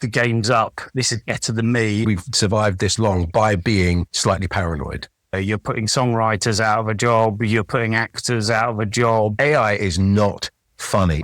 the game's up. This is better than me. We've survived this long by being slightly paranoid. You're putting songwriters out of a job. You're putting actors out of a job. AI is not funny.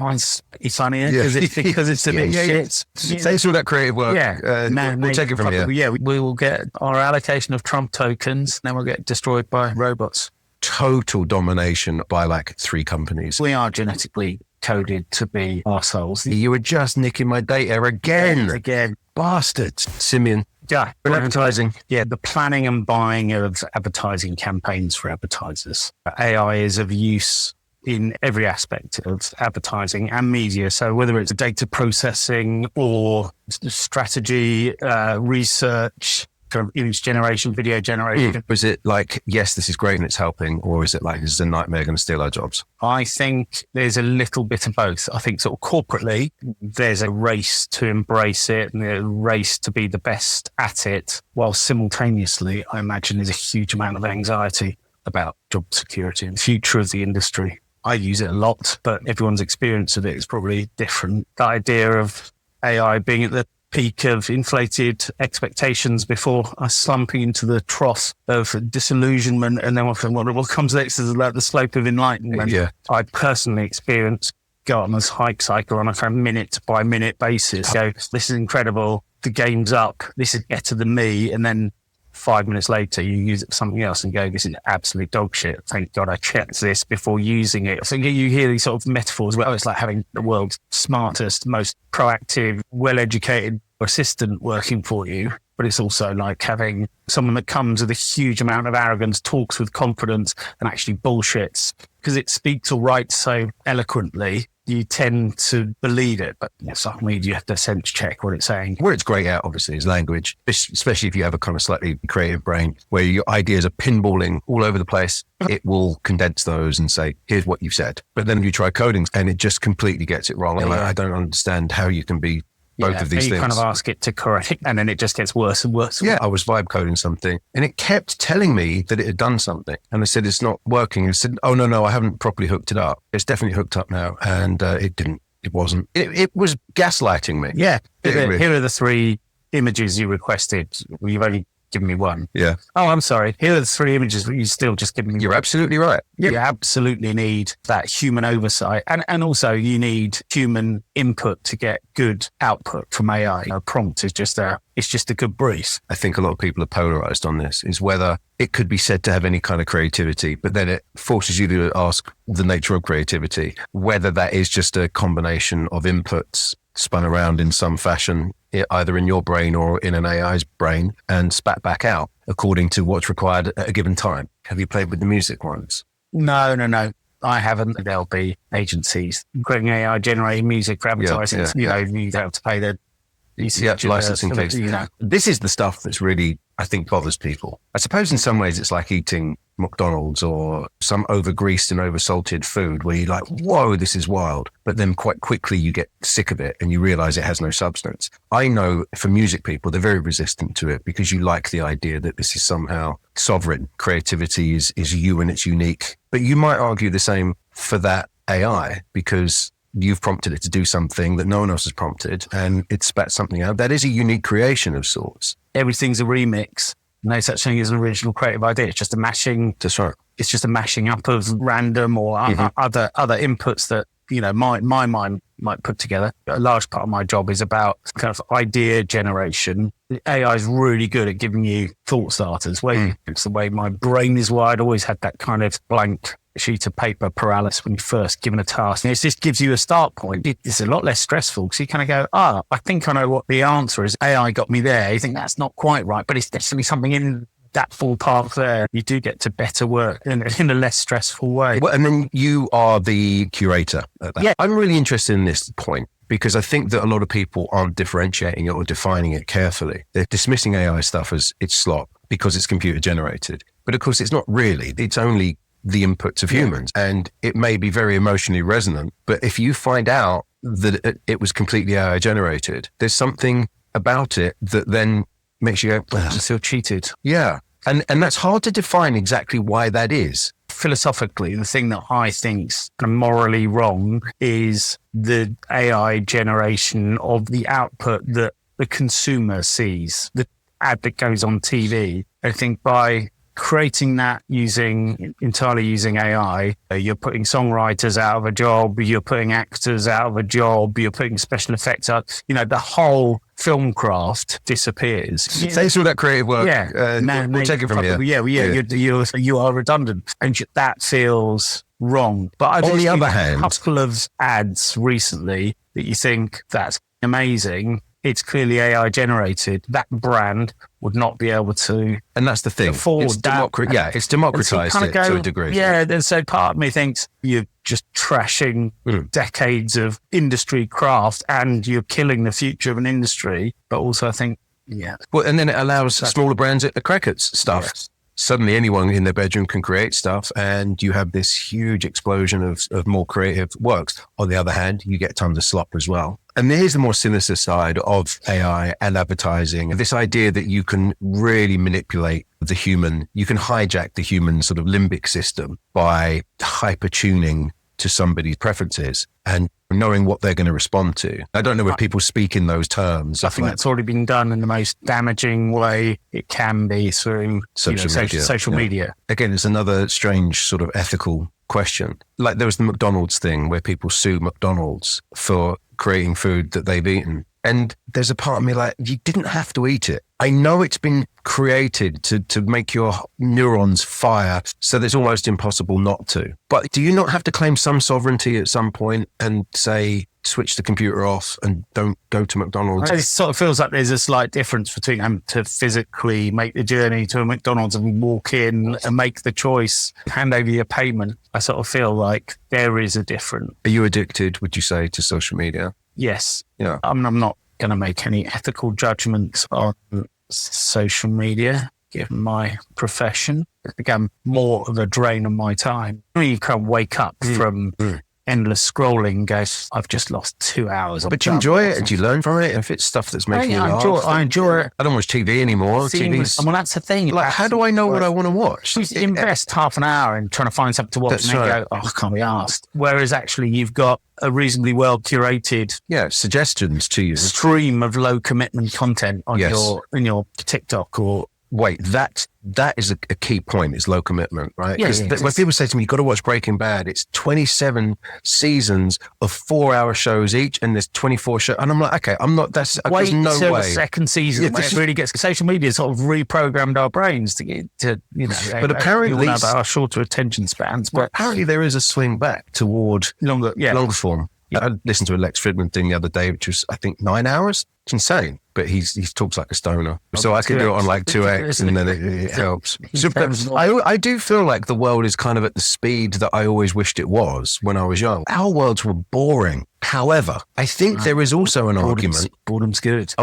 It's funnier because it's a bit shit. Say some of that creative work. We'll take it from here. Yeah, we will get our allocation of Trump tokens, then we'll get destroyed by robots. Total domination by like 3 companies. We are genetically coded to be arseholes. You were just nicking my data again. Bastards. Simeon. Yeah. Advertising. Yeah, the planning and buying of advertising campaigns for advertisers. AI is of use in every aspect of advertising and media. So whether it's data processing or strategy, research, kind of image generation, video generation. Was it like, yes, this is great and it's helping, or is it like, this is a nightmare going to steal our jobs? I think there's a little bit of both. I think sort of corporately, there's a race to embrace it and a race to be the best at it, while simultaneously, I imagine there's a huge amount of anxiety about job security and the future of the industry. I use it a lot, but everyone's experience of it is probably different. The idea of AI being at the peak of inflated expectations before us slumping into the trough of disillusionment, and then what comes next is like the slope of enlightenment. Yeah. I personally experienced Gartner's hype cycle on a kind of minute by minute basis. So this is incredible. The game's up. This is better than me. And then 5 minutes later, you use it for something else and go, this is absolute dog shit. Thank God I checked this before using it. So you hear these sort of metaphors where it's like having the world's smartest, most proactive, well-educated assistant working for you. But it's also like having someone that comes with a huge amount of arrogance, talks with confidence and actually bullshits. Because it speaks or writes so eloquently, you tend to believe it. But social media, you have to sense check what it's saying. Where it's great at, obviously, is language, especially if you have a kind of slightly creative brain where your ideas are pinballing all over the place. It will condense those and say, here's what you've said. But then you try coding and it just completely gets it wrong. And I don't understand how you can be both of these things. You kind of ask it to correct and then it just gets worse and worse. Yeah, I was vibe coding something and it kept telling me that it had done something. And I said, it's not working. I said, oh, no, I haven't properly hooked it up. It's definitely hooked up now. And it didn't. It wasn't. It was gaslighting me. Yeah. Here are the 3 images you requested. You've only given me 1. Yeah. Oh, I'm sorry. Here are the 3 images, but you still just given me You're 1. absolutely right. You absolutely need that human oversight. And also you need human input to get good output from AI. A prompt is just a good brief. I think a lot of people are polarized on this, is whether it could be said to have any kind of creativity, but then it forces you to ask the nature of creativity, whether that is just a combination of inputs spun around in some fashion, either in your brain or in an AI's brain, and spat back out according to what's required at a given time. Have you played with the music ones? No. I haven't. There'll be agencies creating AI generating music for advertising. Yeah. You don't have to pay the licensing fees. This is the stuff that's really, I think, bothers people. I suppose in some ways it's like eating McDonald's or some over-greased and over-salted food where you're like, whoa, this is wild. But then quite quickly you get sick of it and you realize it has no substance. I know for music people, they're very resistant to it because you like the idea that this is somehow sovereign. Creativity is you and it's unique. But you might argue the same for that AI because you've prompted it to do something that no one else has prompted and it spat something out. That is a unique creation of sorts. Everything's a remix. No such thing as an original creative idea. It's just a mashing. That's right. It's just a mashing up of random or other inputs that, my mind might put together. A large part of my job is about kind of idea generation. The AI is really good at giving you thought starters. It's the way my brain is wired. I always had that kind of blank sheet of paper paralysis when you're first given a task. And it just gives you a start point. It's a lot less stressful because you kind of go, I think I know what the answer is. AI got me there. You think that's not quite right, but it's definitely something in that full path there. You do get to better work in a less stressful way. Well, and then you are the curator at that. Yeah. I'm really interested in this point because I think that a lot of people aren't differentiating it or defining it carefully. They're dismissing AI stuff as it's slop because it's computer generated. But of course, it's not really. It's only the inputs of humans. And it may be very emotionally resonant, but if you find out that it was completely AI generated, there's something about it that then makes you go, I feel cheated. Yeah. And that's hard to define exactly why that is. Philosophically, the thing that I think's morally wrong is the AI generation of the output that the consumer sees, the ad that goes on TV. I think by creating that entirely using AI, you're putting songwriters out of a job, you're putting actors out of a job, you're putting special effects out. The whole film craft disappears. Thanks for that creative work. Yeah, we'll take it from here. You are redundant, and that feels wrong. But on the other hand, a couple of ads recently that you think that's amazing. It's clearly AI generated. That brand would not be able to, and that's the thing. Afford it's it's democratized it to a degree. Yeah, and so part of me thinks you're just trashing decades of industry craft, and you're killing the future of an industry. But also, I think, well, and then it allows smaller brands at the crack at stuff. Yes. Suddenly anyone in their bedroom can create stuff, and you have this huge explosion of more creative works. On the other hand, you get tons of slop as well. And here's the more sinister side of AI and advertising. This idea that you can really manipulate the human, you can hijack the human sort of limbic system by hyper tuning to somebody's preferences and knowing what they're going to respond to. I don't know if people speak in those terms. I think that's already been done in the most damaging way it can be through social media. Again, it's another strange sort of ethical question. Like there was the McDonald's thing where people sue McDonald's for creating food that they've eaten. And there's a part of me like, you didn't have to eat it. I know it's been created to make your neurons fire, so that it's almost impossible not to. But do you not have to claim some sovereignty at some point and say, switch the computer off and don't go to McDonald's? It sort of feels like there's a slight difference between having to physically make the journey to a McDonald's and walk in and make the choice, hand over your payment. I sort of feel like there is a difference. Are you addicted, would you say, to social media? Yes. Yeah. I'm not going to make any ethical judgments on social media, given my profession. It's become more of a drain on my time. You can't wake up from endless scrolling and go, I've just lost 2 hours. But you enjoy it? Do you learn from it? If it's stuff that's making you laugh? I enjoy it. I don't watch TV anymore. Well, that's the thing. Like, how do I know what I want to watch? You invest half an hour in trying to find something to watch and then go, I can't be asked. Whereas actually you've got a reasonably well curated suggestions to you stream of low commitment content on your TikTok or wait, that is a key point, is low commitment, right? Yeah, when people say to me, you've got to watch Breaking Bad, it's 27 seasons of 4-hour shows each, and there's 24 shows. And I'm like, okay, there's no way. The second season, when it really gets, social media sort of reprogrammed our brains to but apparently, have our shorter attention spans. But apparently there is a swing back toward longer form. Yeah. I listened to a Lex Fridman thing the other day, which was, I think, 9 hours. It's insane, but he talks like a stoner. So I can do it on like 2x and then it helps. So, I do feel like the world is kind of at the speed that I always wished it was when I was young. Our worlds were boring. However, I think there is also an argument. Boredom's good.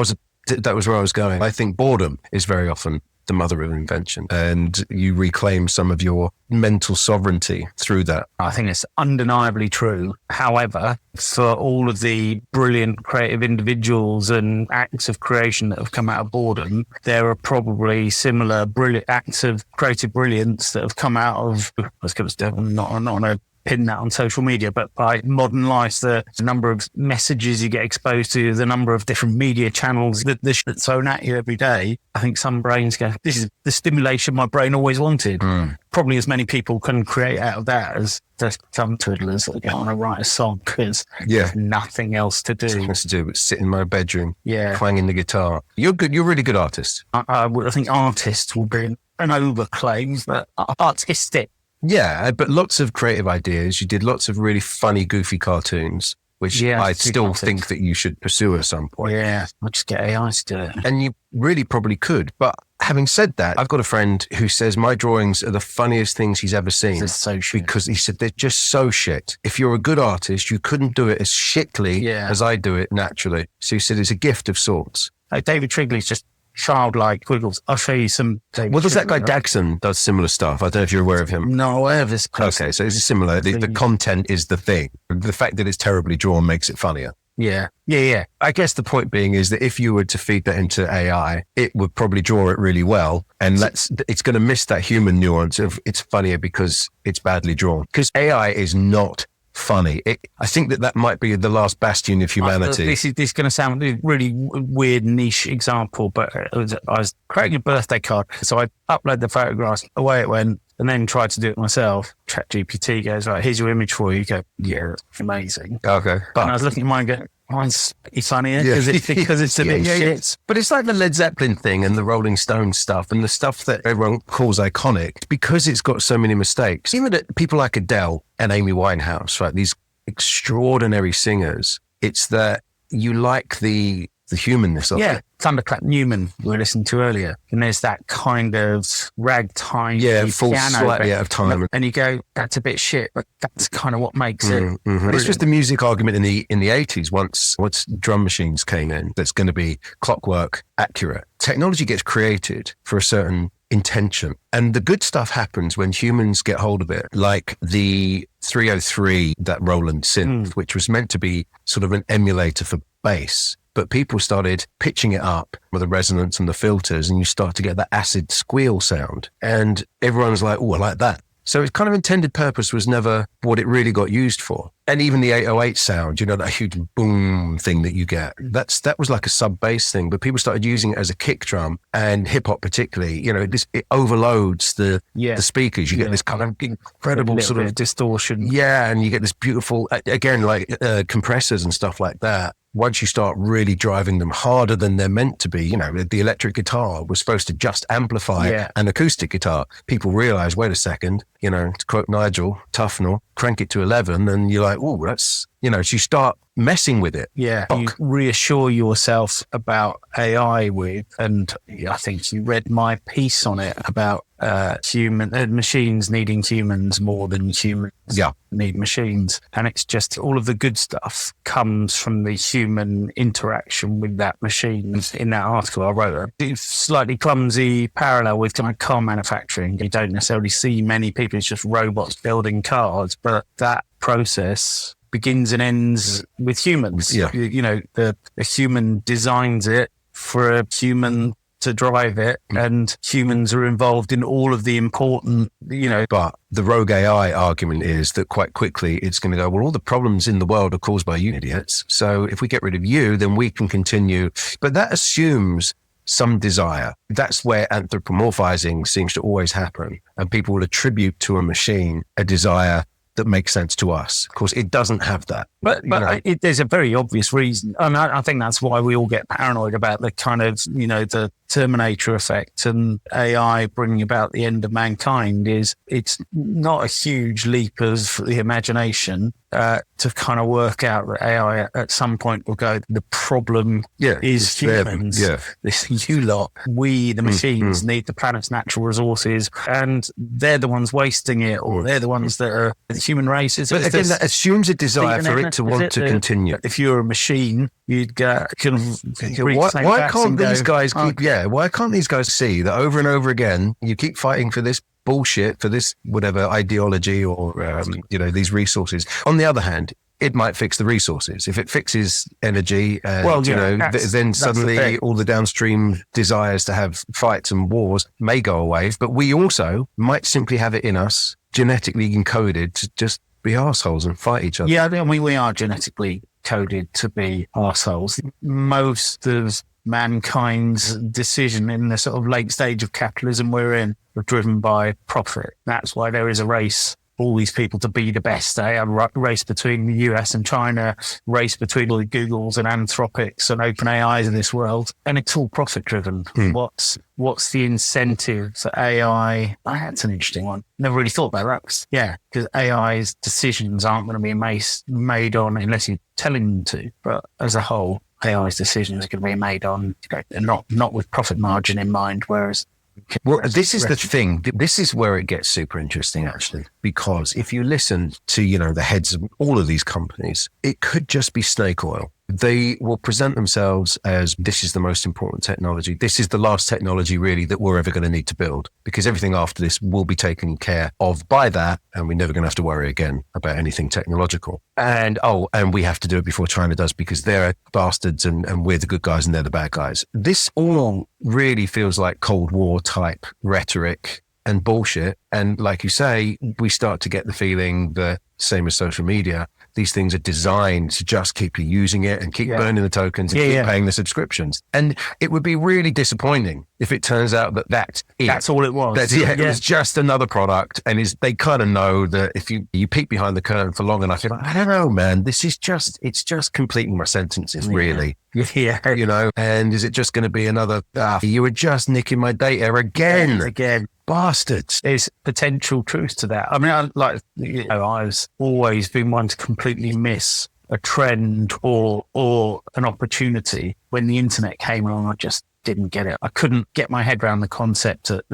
That was where I was going. I think boredom is very often the mother of invention, and you reclaim some of your mental sovereignty through that. I think it's undeniably true. However, for all of the brilliant creative individuals and acts of creation that have come out of boredom, there are probably similar brilliant acts of creative brilliance that have come out of, not on a pin that on social media, but by modern life, the number of messages you get exposed to, the number of different media channels, the shit that's thrown at you every day. I think some brains go, this is the stimulation my brain always wanted. Probably as many people can create out of that as just some twiddlers that get on to write a song because there's nothing else to do. Nothing else to do but sit in my bedroom, yeah, clanging the guitar. You're good. You're a really good artist. I think artist will be an overclaim, but artistic. Yeah, but lots of creative ideas. You did lots of really funny, goofy cartoons, which I still think that you should pursue at some point. Yeah, I'll just get AI to do it. And you really probably could. But having said that, I've got a friend who says my drawings are the funniest things he's ever seen. So shit. Because he said they're just so shit. If you're a good artist, you couldn't do it as shitly as I do it naturally. So he said it's a gift of sorts. David Trigley's just childlike wiggles. I'll show you some. There's that guy Dagson does similar stuff. I don't know if you're aware of him. No, aware of this. Okay, so it's similar. The content is the thing. The fact that it's terribly drawn makes it funnier. Yeah. I guess the point being is that if you were to feed that into AI, it would probably draw it really well. And it's going to miss that human nuance of it's funnier because it's badly drawn. Because AI is not funny. I think that might be the last bastion of humanity. This is going to sound a really weird niche example, but I was creating a birthday card. So I upload the photographs, away it went, and then tried to do it myself. ChatGPT goes, right, here's your image for you. You go, yeah, it's amazing. Okay. But I was looking at mine and going, mine's funnier because it's a bit shit. But it's like the Led Zeppelin thing and the Rolling Stones stuff and the stuff that everyone calls iconic because it's got so many mistakes. Even people like Adele and Amy Winehouse, right? These extraordinary singers. It's that you like the humanness of it. Thunderclap Newman we were listening to earlier, and there's that kind of ragtime falls piano slightly out of time, and you go, that's a bit shit, but that's kind of what makes it. This was the music argument in the 80s once drum machines came in. That's going to be clockwork accurate. Technology gets created for a certain intention, and the good stuff happens when humans get hold of it, like the 303, that Roland synth, which was meant to be sort of an emulator for bass. But people started pitching it up with the resonance and the filters, and you start to get that acid squeal sound. And everyone's like, oh, I like that. So its kind of intended purpose was never what it really got used for. And even the 808 sound, that huge boom thing that you get, that was like a sub bass thing, but people started using it as a kick drum, and hip hop particularly, it overloads the speakers. You get this kind of incredible sort of distortion. Yeah. And you get this beautiful, again, like compressors and stuff like that. Once you start really driving them harder than they're meant to be, the electric guitar was supposed to just amplify an acoustic guitar. People realize, wait a second, to quote Nigel Tufnell, crank it to 11, and you're like, oh, that's, so you start messing with it. Yeah. You reassure yourself about AI with, and I think you read my piece on it about machines needing humans more than humans need machines. And it's just all of the good stuff comes from the human interaction with that machine. In that article I wrote, a slightly clumsy parallel with kind of car manufacturing. You don't necessarily see many people, it's just robots building cars, but that process begins and ends with humans. Yeah. The human designs it for a human to drive it, and humans are involved in all of the important, But the rogue AI argument is that quite quickly it's going to go, well, all the problems in the world are caused by you idiots. So if we get rid of you, then we can continue. But that assumes some desire. That's where anthropomorphizing seems to always happen. And people will attribute to a machine a desire that makes sense to us. Of course, it doesn't have that. But there's a very obvious reason. And I think that's why we all get paranoid about the kind of, the Terminator effect and AI bringing about the end of mankind. Is it's not a huge leap of the imagination to kind of work out that AI at some point will go, the problem is humans. This you lot, we, the machines, need the planet's natural resources, and they're the ones wasting it, or they're the ones that are the human race. But again, that assumes a desire for it to want to continue. If you're a machine, you'd go, why can't these guys why can't these guys see that over and over again, you keep fighting for this bullshit, for this whatever ideology or, these resources. On the other hand, it might fix the resources. If it fixes energy, then suddenly all the downstream desires to have fights and wars may go away. But we also might simply have it in us, genetically encoded, to just be arseholes and fight each other. Yeah, I mean, we are genetically coded to be arseholes. Most of mankind's decision in the sort of late stage of capitalism we're in are driven by profit. That's why there is a race, all these people to be the best. A race between the US and China, race between all the Googles and Anthropics and OpenAIs in this world. And it's all profit driven. What's the incentive for AI? That's an interesting one. Never really thought about that. Yeah, because AI's decisions aren't going to be made on unless you tell them to. But as a whole, AI's decisions are going to be made on not with profit margin in mind, whereas... Well, this is the thing. This is where it gets super interesting, actually, because if you listen to, the heads of all of these companies, it could just be snake oil. They will present themselves as, this is the most important technology. This is the last technology, really, that we're ever going to need to build, because everything after this will be taken care of by that, and we're never going to have to worry again about anything technological. And we have to do it before China does, because they're bastards and we're the good guys and they're the bad guys. This all really feels like Cold War type rhetoric and bullshit. And like you say, we start to get the feeling that, same as social media, these things are designed to just keep you using it and keep burning the tokens and keep paying the subscriptions. And it would be really disappointing if it turns out that that's all it was. It was just another product. And they kind of know that if you peek behind the curtain for long enough, you're like, I don't know, man, it's just completing my sentences, really. Yeah. And is it just going to be another, you were just nicking my data again. Bastards. There's potential truth to that. I mean, I've always been one to completely miss a trend or an opportunity. When the internet came along, I just didn't get it. I couldn't get my head around the concept that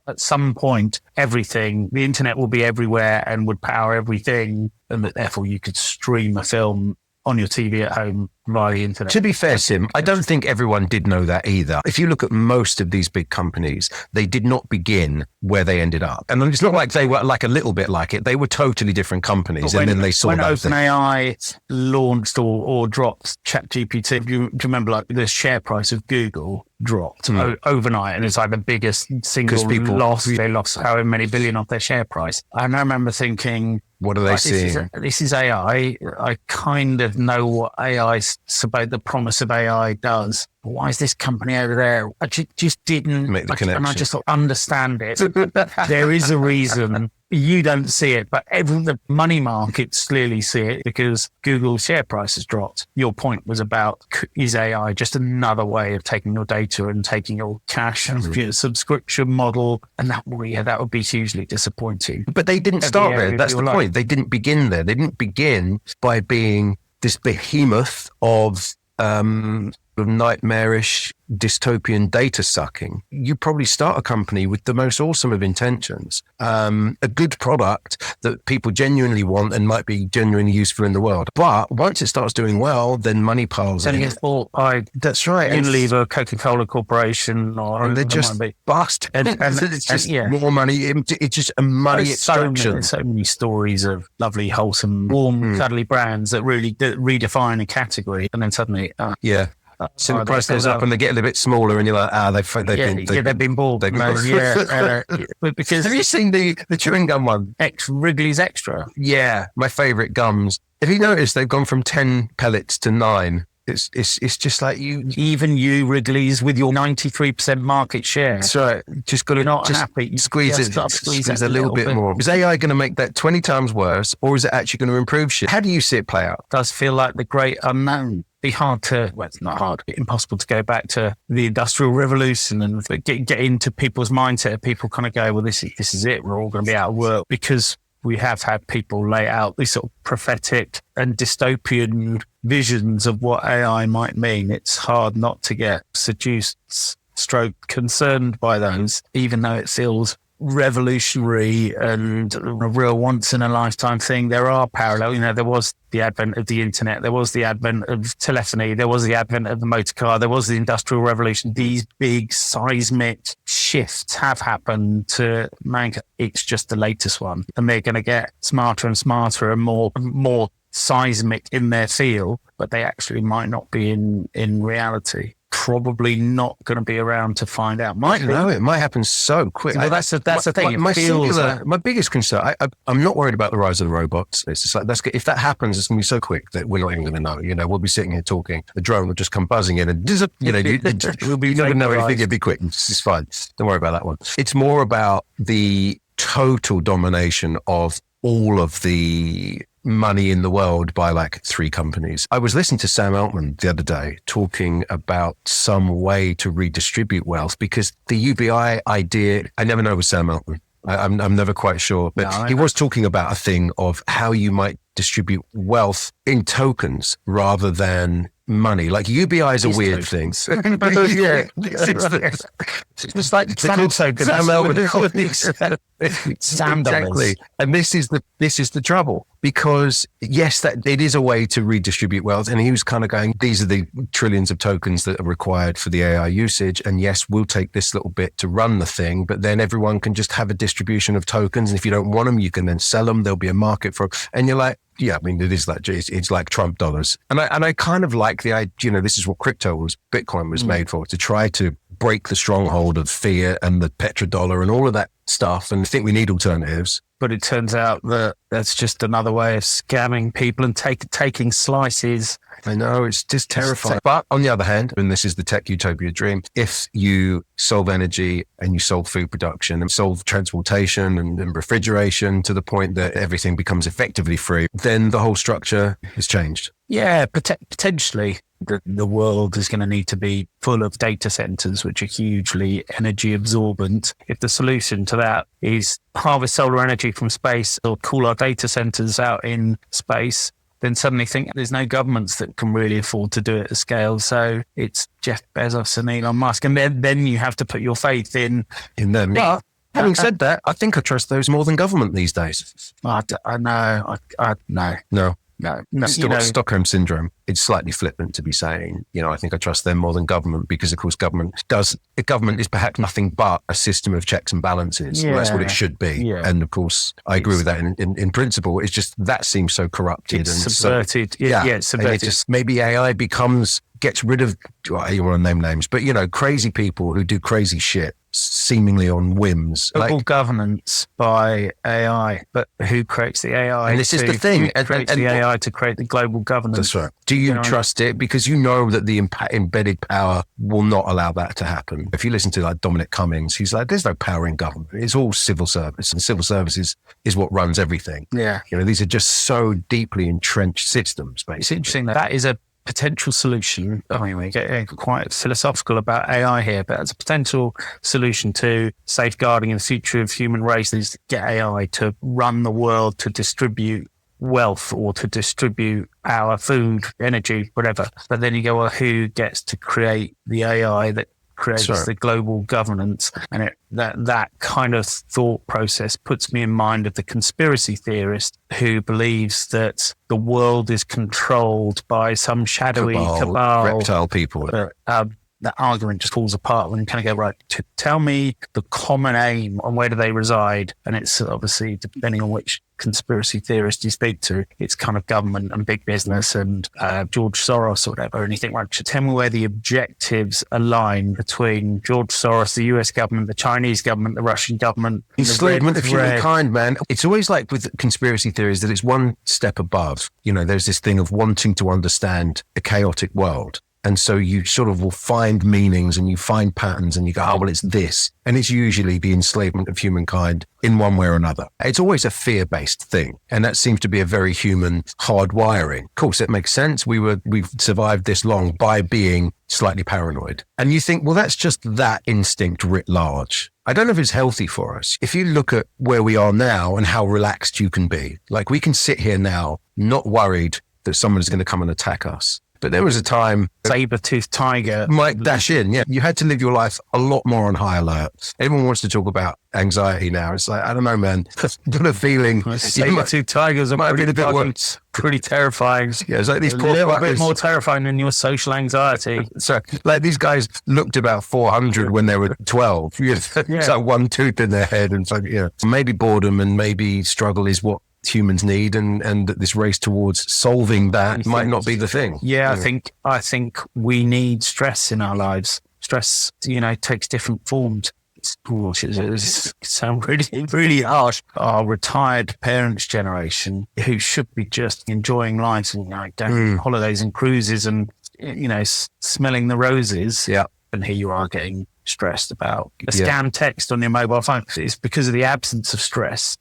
at some point, the internet will be everywhere and would power everything, and that therefore you could stream a film on your TV at home via the internet. To be fair, Sim, I don't think everyone did know that either. If you look at most of these big companies, they did not begin where they ended up. And it's not like they were like a little bit like it. They were totally different companies. And then they saw when that. When OpenAI launched or dropped ChatGPT, do you remember like the share price of Google dropped overnight, and it's like the biggest single loss. They lost however many billion off their share price. And I remember thinking, what are they seeing? This is AI. I kind of know what about the promise of AI does. But why is this company over there? I just didn't make the connection. And I just thought, understand it. There is a reason. You don't see it, but the money markets clearly see it because Google's share price has dropped. Your point was about, is AI just another way of taking your data and taking your cash and your subscription model? And that would be hugely disappointing. But they didn't start there. That's the point. They didn't begin there. They didn't begin by being this behemoth of nightmarish dystopian data sucking. You probably start a company with the most awesome of intentions, a good product that people genuinely want and might be genuinely useful in the world. But once it starts doing well, then money piles in. Then it gets bought by Unilever, Coca-Cola Corporation, and they just bust. And it's just more money. It's just a money extraction. There's so many stories of lovely, wholesome, warm, cuddly brands that really redefine a category, and then suddenly, so the price goes up and they get a little bit smaller, and you're like, they've been bought. Because have you seen the chewing gum one? Wrigley's Extra. Yeah, my favourite gums. Have you noticed they've gone from 10 pellets to 9? It's just like you Wrigley's with your 93% market share. That's right. Just got to happy. Squeeze it a little bit more. Is AI going to make that 20 times worse, or is it actually going to improve shit? How do you see it play out? It does feel like the great unknown. Be hard to, it's not hard, impossible to go back to the Industrial Revolution and get into people's mindset. People kind of go, well, this is it. We're all going to be out of work, because we have had people lay out these sort of prophetic and dystopian visions of what AI might mean. It's hard not to get seduced, concerned by those, even though it feels revolutionary and a real once-in-a-lifetime thing. There are parallel. There was the advent of the internet. There was the advent of telephony. There was the advent of the motor car. There was the Industrial Revolution. These big seismic shifts have happened to mankind. It's just the latest one. And they're going to get smarter and smarter and more seismic in their field, but they actually might not be in reality. Probably not going to be around to find out. It might happen so quick. Well, that's the thing. My biggest concern, I'm not worried about the rise of the robots. It's just like, if that happens, it's going to be so quick that we're not even going to know. We'll be sitting here talking. The drone will just come buzzing in and you never know anything. It'll be quick. It's fine. Don't worry about that one. It's more about the total domination of all of the money in the world by like 3 companies. I was listening to Sam Altman the other day talking about some way to redistribute wealth, because the UBI idea, I never know it was Sam Altman. I'm never quite sure, but he was talking about a thing of how you might distribute wealth in tokens rather than money. Like UBI is a weird thing. It's like Sam exactly. And this is the trouble, because yes, that it is a way to redistribute wealth. And he was kind of going, these are the trillions of tokens that are required for the AI usage. And yes, we'll take this little bit to run the thing, but then everyone can just have a distribution of tokens. And if you don't want them, you can then sell them. There'll be a market for them. And you're like, yeah, I mean, it's like Trump dollars. And I kind of like the idea, this is what Bitcoin was made for, to try to break the stronghold of fiat and the petrodollar and all of that stuff. And I think we need alternatives. But it turns out that that's just another way of scamming people and taking slices. I know, it's just terrifying. But on the other hand, and this is the tech utopia dream, if you solve energy and you solve food production and solve transportation and refrigeration to the point that everything becomes effectively free, then the whole structure is changed. Yeah, potentially. The world is going to need to be full of data centers, which are hugely energy absorbent. If the solution to that is harvest solar energy from space or cool our data centers out in space, then suddenly think there's no governments that can really afford to do it at scale. So it's Jeff Bezos and Elon Musk. And then you have to put your faith in them. But having said that, I think I trust those more than government these days. I know. No. Stockholm syndrome. It's slightly flippant to be saying, I think I trust them more than government because, of course, government is perhaps nothing but a system of checks and balances. Yeah. Well, that's what it should be. Yeah. And of course, I agree with that in principle. It's just that seems so corrupted and subverted. It's subverted. And maybe AI gets rid of, you want to name names, but crazy people who do crazy shit seemingly on whims. Global governance by AI, but who creates the AI? And this is the thing. Who creates the AI to create the global governance? That's right. Do you trust it? Because you know that the embedded power will not allow that to happen. If you listen to like Dominic Cummings, he's like, there's no power in government. It's all civil service, and civil service is what runs everything. Yeah. These are just so deeply entrenched systems, basically. It's interesting that is a potential solution. I mean, we get quite philosophical about AI here, but as a potential solution to safeguarding the future of human race is get AI to run the world, to distribute wealth or to distribute our food, energy, whatever. But then you go, well, who gets to create the AI that creates the global governance? And that kind of thought process puts me in mind of the conspiracy theorist who believes that the world is controlled by some shadowy cabal, reptile people. That argument just falls apart when you kind of go, right, tell me the common aim and where do they reside? And it's obviously, depending on which conspiracy theorist you speak to, it's kind of government and big business and George Soros or whatever. And you think, right, tell me where the objectives align between George Soros, the US government, the Chinese government, the Russian government. Enslavement of humankind, man. It's always like with conspiracy theories that it's one step above. There's this thing of wanting to understand a chaotic world. And so you sort of will find meanings and you find patterns and you go, well, it's this. And it's usually the enslavement of humankind in one way or another. It's always a fear-based thing. And that seems to be a very human hardwiring. Of course, it makes sense. We've survived this long by being slightly paranoid. And you think, well, that's just that instinct writ large. I don't know if it's healthy for us. If you look at where we are now and how relaxed you can be, like we can sit here now, not worried that someone is going to come and attack us. But there was a time saber-toothed tiger might dash in. Yeah, you had to live your life a lot more on high alert. Everyone wants to talk about anxiety now. It's like, I don't know, man. I've got a feeling saber-toothed tigers are pretty terrifying. Yeah, it's like these poor a little bit more terrifying than your social anxiety. So, like these guys looked about 400 when they were 12. It's like one tooth in their head, and so maybe boredom and maybe struggle is what humans need, and that this race towards solving that might not be the thing. Yeah, I think we need stress in our lives. Stress, takes different forms. It sounds really, really harsh. Our retired parents' generation, who should be just enjoying life and going holidays and cruises and smelling the roses. Yeah, and here you are getting stressed about a scam text on your mobile phone. It's because of the absence of stress.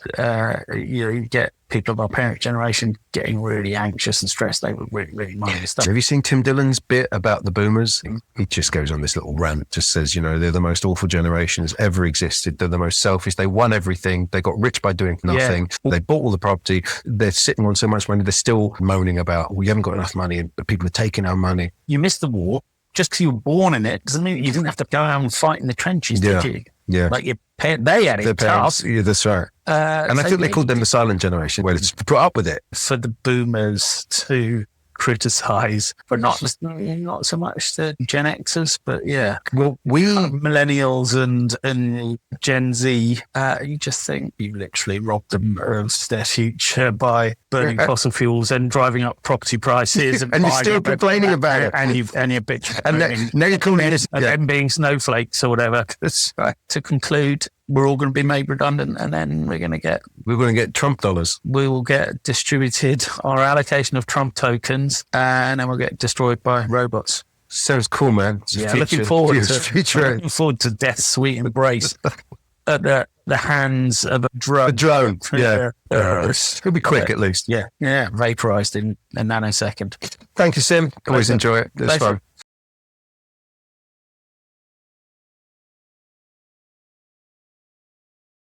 You get people of our parent generation getting really anxious and stressed. They were really, really minding stuff. Have you seen Tim Dillon's bit about the boomers? He just goes on this little rant, just says, they're the most awful generation that's ever existed. They're the most selfish. They won everything. They got rich by doing nothing. Yeah. They bought all the property. They're sitting on so much money. They're still moaning about, we haven't got enough money, but people are taking our money. You missed the war. Just because you were born in it doesn't mean you didn't have to go out and fight in the trenches, did you? Yeah. Like your parents, they had it tough. Yeah, that's right. And I think they called them the silent generation, where they just put up with it. For the boomers to criticize, but not so much the Gen Xers, but yeah. Well, millennials and Gen Z, you just think you literally robbed them of their future by burning fossil fuels and driving up property prices, and you're still complaining about it, and you're bitching, and now you're calling it, and them being snowflakes or whatever. That's right. To conclude, we're all going to be made redundant, and then we're going to get Trump dollars. We will get distributed our allocation of Trump tokens, and then we'll get destroyed by robots. Sounds cool, man. Looking forward to death's sweet embrace at the hands of a drone. A drone, yeah. It'll be quick, at least. Yeah, vaporized in a nanosecond. Thank you, Sim. Always enjoy it. It's fun.